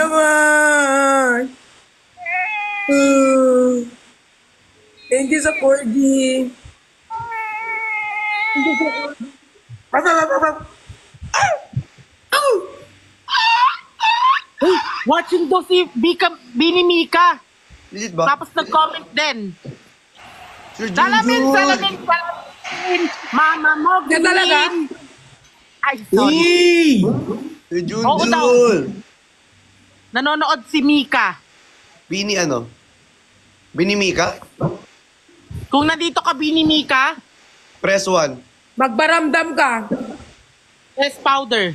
naman. Thank you sa corgi. Uy, watching daw si Bini Mika. Legit ba? Tapos nag-comment din. Sir Salamin, Junjun. salamin, salamin. Mama mo, Yan talaga? green. Ay, sorry. Hey! Sir Oo daw. Junjun. Nanonood si Mika. Bini ano? Bini Mika? Kung nandito ka, Bini Mika, Press 1. Magbaramdam ka. press powder.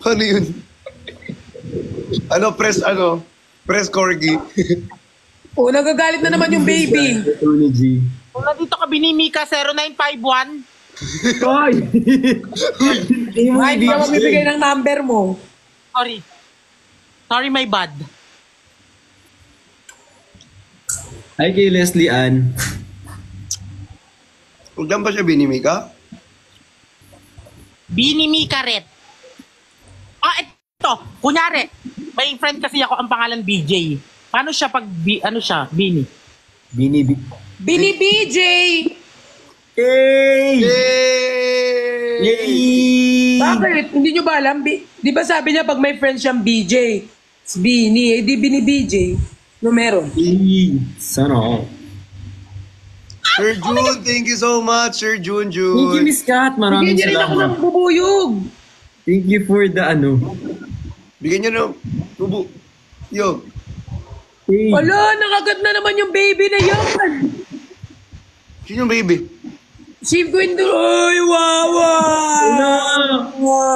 Ano yun? Ano? Press corgi. Nagagalit na naman yung baby. Tony G. Kung nandito ka, Bini Mika, 0951. Ay! Ay, hindi ka magbibigay ng number mo. Sorry. Sorry, my bad. Ay kay Leslie Ann. Huwag ba siya Bini Mika? Bini Mika Ret. Ito. Kunyari, may friend kasi ako ang pangalan BJ. Paano siya pag, ano siya, Bini? Bini B. Bini BJ! Hey! Yay! Yay! Bakit? Hindi nyo ba alam? Di ba sabi niya pag may friend siyang BJ, it's Bini, di Bini BJ. No meron. Hey! Sana all. Sir Jun, thank you so much, Sir Junjun. Thank you, Miss Kat. Maraming Bigyan niya rin ako ng salamat. bubuyog. Thank you for the ano. Bigyan niyo ng bubu. Yo. Hey! Wala, nakagat na naman yung baby na yan. Sino yung baby? Si Gwindo. Ay, wawa. Wawa.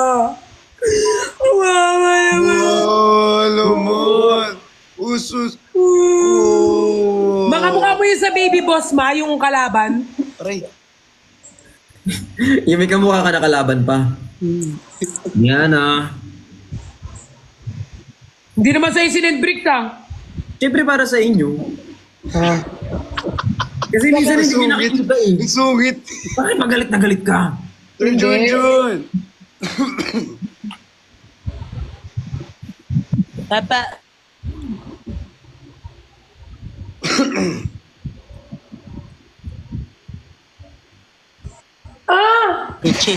Wawa naman. Oh, alamon. Usus. Oh. Baka mukha mo yun sa baby boss ma, yung kalaban. Aray. Yung may kamukha ka na kalaban pa. Yan ah. Hindi naman sa'yo sinendbrick ka. Siyempre para sa inyo. Kasi minsan hindi ko nakikita eh. Ang sungit. Bakit magalit na galit ka? Sir Junjun. Papa. Pichi.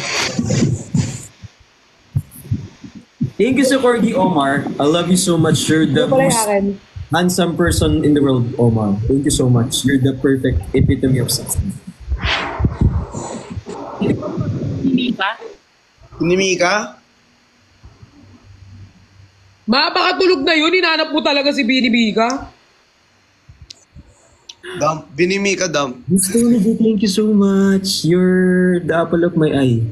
Thank you so Corgi Omar. I love you so much. You're the Ito pala yung most akin. handsome person in the world, Omar. Thank you so much. You're the perfect epitome of success. Hindi ba? Bini Mika? Ma, baka tulog na yun. Hinanap mo talaga si Bini Bika. Bini Mika, dump. Miss Tony G, thank you so much. You're the apple of my eye.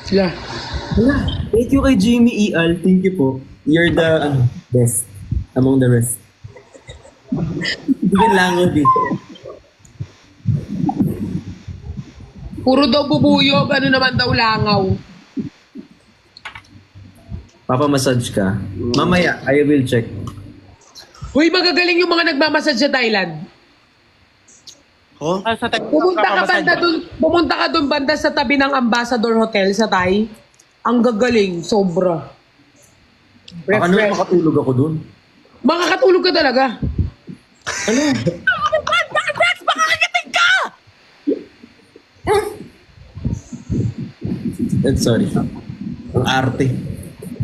Sila. Wala. Thank you kay Jimmy Eal. Thank you po. You're the best among the rest. Bigyan lang ako dito. Puro daw bubuyog. Ano naman daw langaw. Papa-massage ka. Mamaya, I will check. Uy, magagaling yung mga nagmamassage sa Thailand. Oh? Pumunta ka dun banda sa tabi ng Ambassador Hotel sa Thai. Ang gagaling, sobra. Baka naman makatulog ako dun. Makakatulog ka talaga. Ano? Sorry. Ang arte.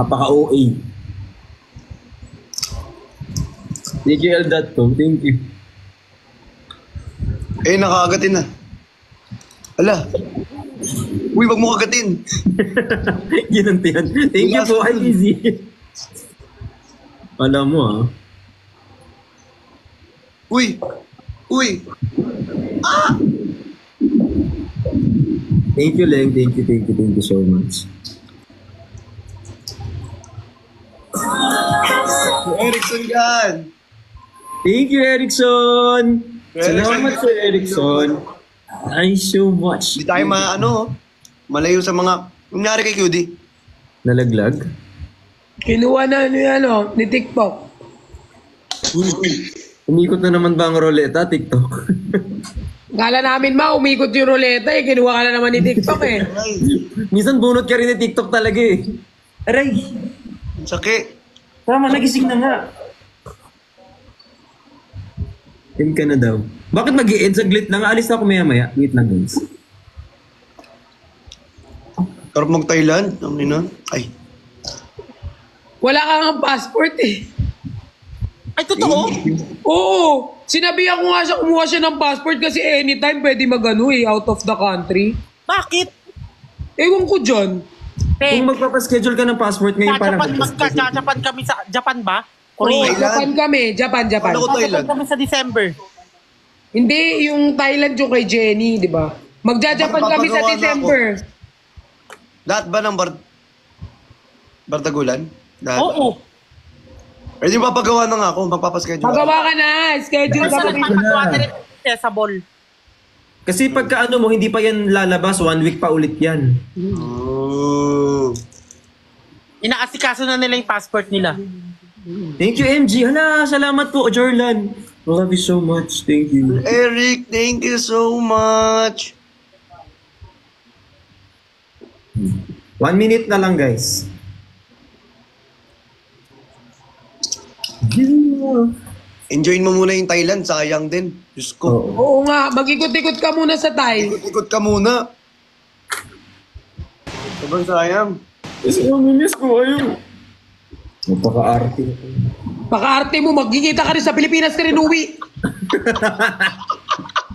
Apaka-OA. DJL.com, thank you. Nakakagatin na. Ala. Uy, wag mo kagatin. Ginantihan. Thank you po, hi Easy. Alam mo ah. Uy. Uy. Thank you, Leng. Thank you so much. Erickson yan. Thank you, Erickson. Salamat sa Erickson. Thanks so much. Hindi tayo malayo sa mga, kunyari kay QD. Nalaglag? Kinuha na ni TikTok. Umikot na naman ba ang roleta, TikTok? Kala namin umikot yung ruleta eh. Kinuha ka na naman ni TikTok eh. Minsan bunot ka rin ni TikTok talaga eh. Aray! Sakit. Tama, nagising na nga. End ka na daw. Bakit mag-i-end? Saglit lang. Alis na ako maya-maya. Wait lang guys. Sarap mag-Thailand. Ang ina. Ay. Wala kang passport eh. Ay, totoo? Oo. Sinabihan ko nga siya, kumuha siya ng passport kasi anytime pwede out of the country. Bakit? Ewan ko dyan. Kung magpapaschedule ka ng passport ngayon para Japan kami sa Japan ba? Oo, Korea. Japan kami. Japan. Ano ko Japan Thailand? kami sa December. Hindi, yung Thailand yung kay Jenny, di ba? Magja-Japan kami sa Magpapagawa na December. Lahat ba ng Bardagulan? Lahat? Oo. Eh di papagawa na nga ako. Magpapaschedule. Magawa ka na. Schedule ka Kasi kami. accessible. Kasi pagka mo, hindi pa yan lalabas, 1 week pa ulit yan. Oh. Inaasikaso na nila yung passport nila. Thank you, MG. Hala, salamat po, Jorlan. Love you so much. Thank you. Eric, thank you so much. 1 minute na lang, guys. Enjoyin mo muna yung Thailand. Sayang din. Diyos ko. Oo. Oo nga, mag-ikot-ikot ka muna sa Thai. Ikot ka muna. Sobrang sayang. Kasi miss ko ayun. Napaka-arte. Paka-arte mo, magkikita ka rin sa Pilipinas ka rin uwi.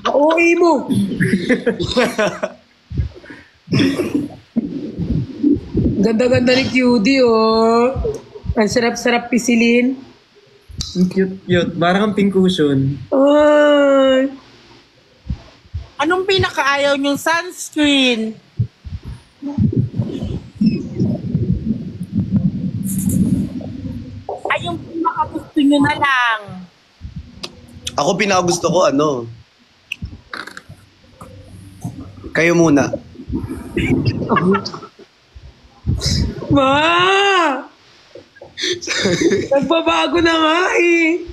Pauwi mo. Ganda-ganda ni QD, oh. Ang sarap-sarap pisilin. Ang cute-cute. Parang ang pink cushion. Ay. Anong pinakaayaw niyong sunscreen? Ay, yung pinakagusto niyo na lang. Ako pinakagusto ko kayo muna. Ma! Nagbabago na nga eh.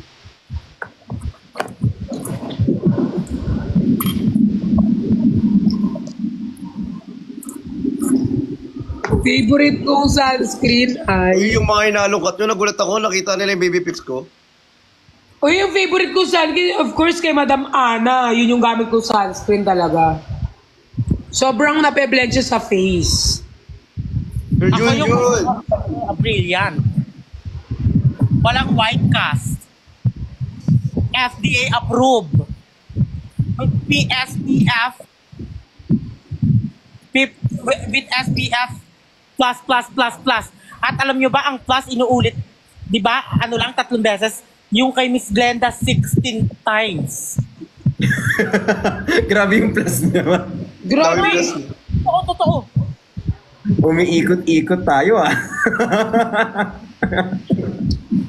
Favorite kong sunscreen ay... Yung mga inalungkat nyo, nagulat ako, nakita nila yung baby pics ko. O yung favorite kong sunscreen, of course, kay Madam Ana. Yun yung gamit kong sunscreen talaga. Sobrang nape-blend siya sa face. Sir Ako yung Jun. brilliant. Walang white cast. FDA approved. PSPF with SPF plus. At alam nyo ba, ang plus inuulit, di ba, 3 beses, yung kay Miss Glenda 16 times. Grabe yung plus naman. Grabe! Totoo. Umiikot-ikot tayo ah.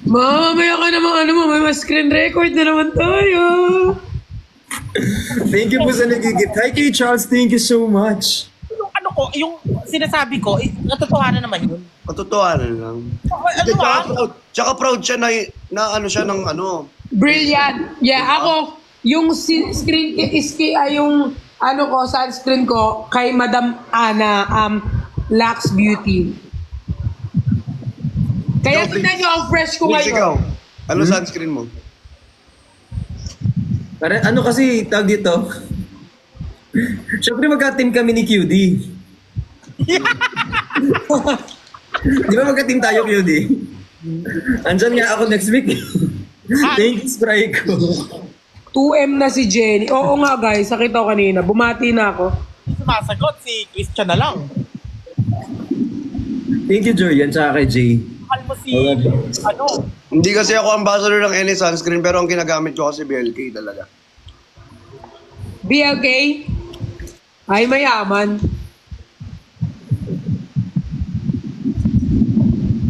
Mamaya ka naman, may screen record na naman tayo. Thank you po sa nagigit. Hi kay Charles, thank you so much. Yung sinasabi ko, natutuhanan naman yun. Katotohanan lang. Tsaka proud siya na siya ng Brilliant. Yeah, ako, yung screen yung sunscreen ko kay Madam Ana, Lux Beauty. Kaya tignan nyo ang fresh ko Ikaw, ngayon. ano sunscreen mo? Para kasi tawag dito. Siyempre magka-team kami ni QD. Di ba magka-team tayo QD? Andyan nga ako next week. Thanks, try ko. 2M na si Jenny. Oo nga guys, nakita ko kanina. Bumati na ako. Sumasagot si Christian na lang. Thank you, Jorian, tsaka kay Jay. Mahal mo si, Hindi kasi ako ambassador ng any sunscreen pero ang ginagamit ko kasi BLK talaga. BLK? Ay, mayaman.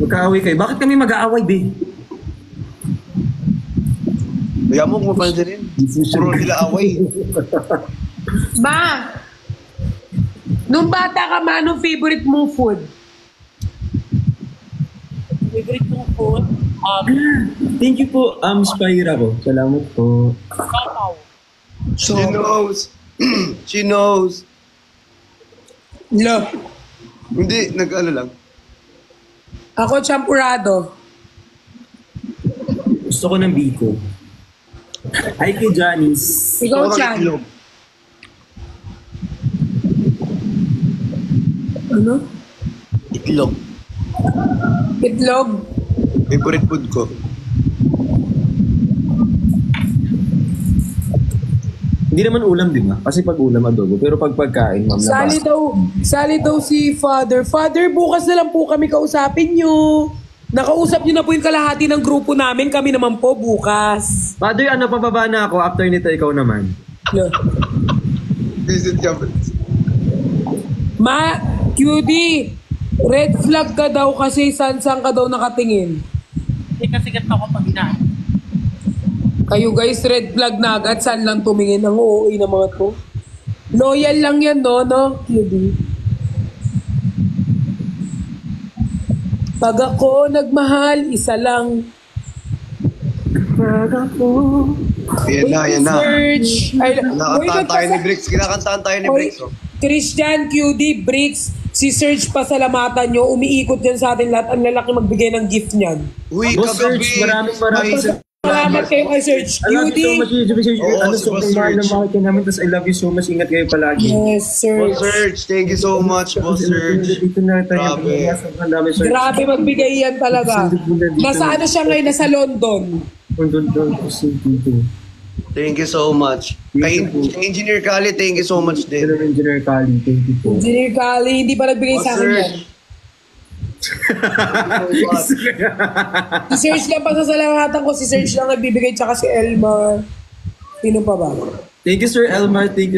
Magkaaway kayo. Bakit kami mag-aaway, be? Kaya mo kung mapansin rin. Puro nila away. Ma! Nung bata ka, ma, anong favorite mong food? favorite mong food, Thank you po, Spyra ko. Salamat po. Kapaw. She knows. She knows. Lo. Hindi, nag-ano lang. Ako, champurado. Gusto ko ng Biko. Hi kay Janice. Ikaw, Gusto ko ng Chan. itlog. Ano? Itlog. Itlog. Favorite food ko. Hindi naman ulam, di ba? Kasi pag ulam, adobo. Pero pag pagkain, ma'am, Sali daw si Father. Father, bukas na lang po kami kausapin nyo. Nakausap nyo na po yung kalahati ng grupo namin. Kami naman po bukas. Father, ano, pababa na ako. After nito, ikaw naman. Lo. Visit ka. Ma, QD, red flag ka daw kasi saan ka daw nakatingin. Hindi kasi ganito ako pag inaan. Kayo guys, red flag na agad. Saan lang tumingin ang OA na mga to? Loyal lang yan, no? QD. Pag ako nagmahal, isa lang. Pag ako... Yan na. Search. Kinakantahan tayo ni Bricks. Kinakantahan tayo ni Bricks. Oh. Christian, QD, Bricks, si Serge pasalamatan nyo. Umiikot yan sa atin lahat. Ang lalaki magbigay ng gift niyan. Uy, Boss kagabi. Serge, maraming Salamat kayo kay Serge. I love you so much, QD. Oo, ano, si sobrang Boss mahal na Serge. mahal ka namin. Tapos I love you so much. Ingat kayo palagi. Yes, Boss Serge. Serge, thank you so much, Boss Serge. Dito na tayo. Grabe. Sobrang dami, Serge. Grabe magbigay yan talaga. Nasa ano siya ngayon? Nasa London. Doon kasi dito. Thank you so much. Kay Engineer Kali, thank you so much Hello, din. Engineer Kali. Thank you po. Engineer Kali, hindi pa nagbigay Boss sa akin yan. Serge. Si Serge lang pasasalamatan ko. Si Serge lang nagbibigay tsaka si Elmar. Sino pa ba? Thank you, Sir Elmar. Thank you